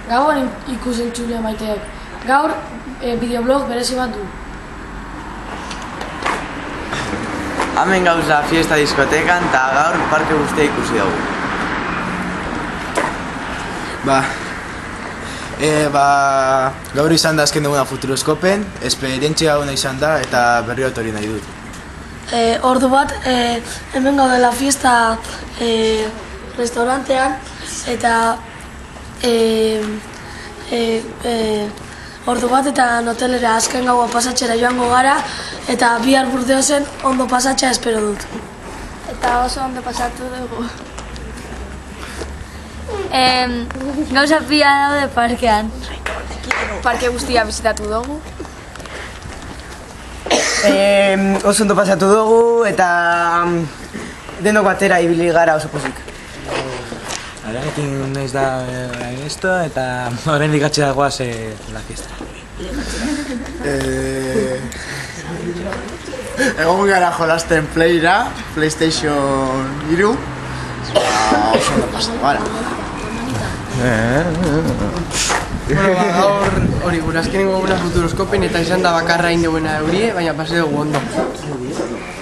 Gabon ikusentzule maiteok. Gaur bideoblog berezi bat du. Hemen gauza fiesta diskotekan eta gaur parke guztia ikusi dugu. Gaur izan da azken duguna Futuroskopen, esperientzia gauna izan da eta berri bat hori nahi dut. Ordu bat, hemen gaudela fiesta restaurantean eta ordu bat eta hotelera azken gaua pasatxera joango gara eta bihar Burdeosen ondo pasatxea espero dut. Eta oso ondo pasatu dugu. Gauza pila daude parkean. Parke guztia bizitatu dugu. Oso ondo pasatu dugu eta denok batera ibili gara oso pozik. Aranekin naiz da esto eta oraindik atxera goaz la fiesta. Egon gara jolasten playera, PlayStation 3. Oso ondo pasatu gara. Gaur hori gure azkenengo guna Futuroskopen eta izan da bakarra indeuena eurie, baina pase dugu ondo.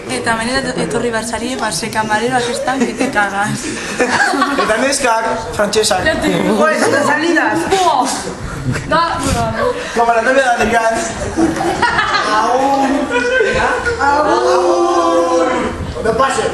Eta menera etorri batzari, se camareroak estan que te cagas. Eta neskak, frantsesak. Pues, las salidas. Como la novia de Adrián. Aún! No pase!